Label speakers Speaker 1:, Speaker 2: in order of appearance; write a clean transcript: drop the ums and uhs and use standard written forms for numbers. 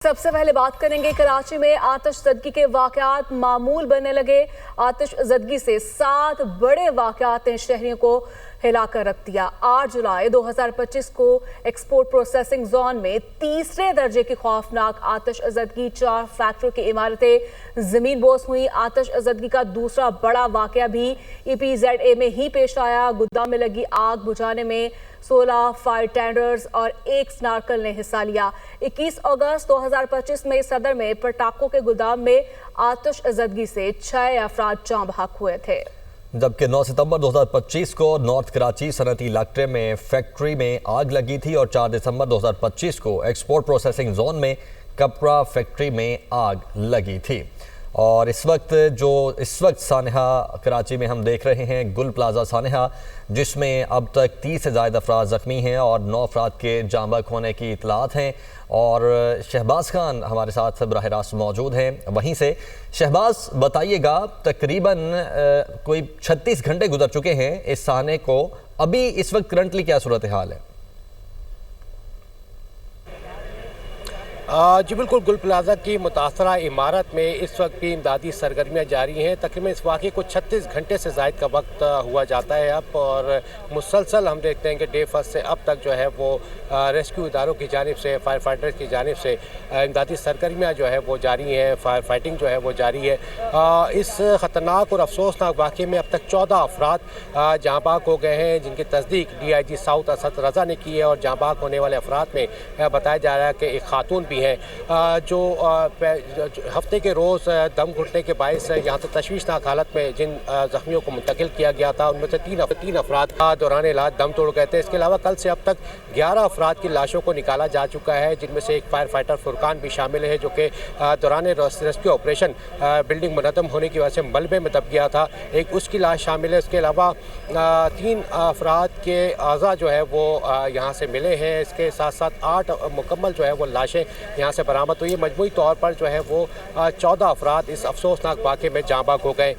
Speaker 1: सबसे पहले बात करेंगे कराची में आतिशज़दगी के वाक़यात मामूल बनने लगे। आतिशज़दगी से 7 बड़े वाक़यात ने शहरियों को हिलाकर रख दिया। 8 जुलाई 2025 को एक्सपोर्ट प्रोसेसिंग जोन में तीसरे दर्जे की खौफनाक आतिशज़दगी, 4 फैक्ट्रियों की इमारतें ज़मीन बोस हुई। आतिशज़दगी का दूसरा बड़ा वाक़या भी EPZA में ही पेश आया। गोदाम में लगी आग बुझाने में 16 फायर टेंडर्स और 1 स्नार्कल ने हिस्सा लिया। 21 अगस्त 2025 में सदर में पटाखों के गोदाम में आतिशज़दगी से 6 अफराद जाँ बहक हुए थे।
Speaker 2: जबकि 9 सितंबर 2025 को नॉर्थ कराची सनती इलाके में फैक्ट्री में आग लगी थी और 4 दिसंबर 2025 को एक्सपोर्ट प्रोसेसिंग जोन में कपड़ा फैक्ट्री में आग लगी थी। और इस वक्त सानहा कराची में हम देख रहे हैं गुल प्लाजा सानहा, जिसमें अब तक 30 से ज़ायद अफराद ज़ख्मी हैं और 9 अफराद के जाँ बहक होने की इतलात हैं। और शहबाज खान हमारे साथ बराह रास्त मौजूद हैं। वहीं से शहबाज, बताइएगा, तकरीबन कोई 36 घंटे गुजर चुके हैं इस साने को, अभी इस वक्त करंटली क्या सूरत हाल है?
Speaker 3: जी बिल्कुल, गुल प्लाजा की मुतासरा इमारत में इस वक्त भी इमदादी सरगर्मियाँ जारी हैं। तकरीबन इस वाक़े को 36 घंटे से ज़ायद का वक्त हुआ जाता है अब, और मुसलसल हम देखते हैं कि डे फर्स्ट से अब तक जो है वो रेस्क्यू इदारों की जानिब से, फायर फाइटर्स की जानिब से इमदादी सरगर्मियाँ जो है वो जारी हैं, फायर फाइटिंग जो है वो जारी है। इस ख़तरनाक और अफसोसनाक वाक़े में अब तक 14 अफराद जाँ बहक हो गए हैं, जिनकी तस्दीक DIG साउथ असद रज़ा ने की है। और जाँ बहक होने वाले अफराद में बताया जा रहा है कि एक खातून भी है जो हफ्ते के रोज़ दम घुटने के बायस यहाँ से तशवीशनाक हालत में जिन ज़ख्मियों को मुंतकिल किया गया था, उनमें से 3 अफराद दौरान इलाज दम तोड़ गए थे। इसके अलावा कल से अब तक 11 अफराद की लाशों को निकाला जा चुका है, जिनमें से एक फायर फाइटर फुरकान भी शामिल है, जो कि दौरान रेस्क्यू ऑपरेशन बिल्डिंग मुनद्दम होने की वजह से मलबे में दब गया था, एक उसकी लाश शामिल है। इसके अलावा 3 अफराद के अज़ा जो है वो यहाँ से मिले हैं। इसके साथ साथ 8 मुकम्मल जो है वो लाशें यहाँ से बरामद हुई। मजमूई तौर पर जो है वो 14 अफराद इस अफसोसनाक वाक़े में जाँ बहक हो गए।